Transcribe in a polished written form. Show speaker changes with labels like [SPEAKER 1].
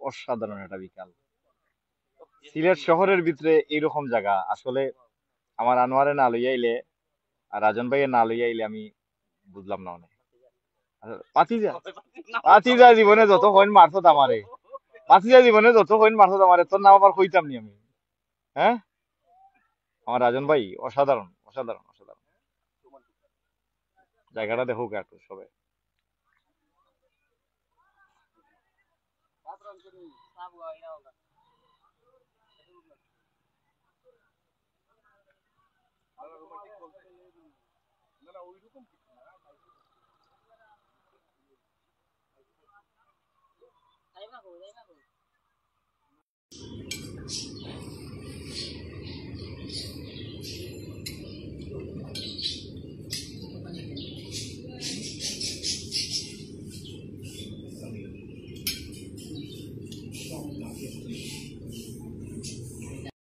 [SPEAKER 1] অসাধারণ একটা বিকাল। সিলেট শহরের ভিতরে এইরকম জায়গা আসলে আমার আনোয়ারে না লইয়া আইলে আর রাজন ভাইয়ের না লইয়া আইলে আমি বুঝলাম না অনেক। পাতিজা পাতিজা জীবনে যত কইন মারছত আমারে, পাতিজা জীবনে যত কইন মারছত আমারে, তোর নাম আবার কইতাম নি আমি। হ্যাঁ, আমার রাজন ভাই অসাধারণ অসাধারণ অসাধারণ। জায়গাটা দেখো একটু সবে।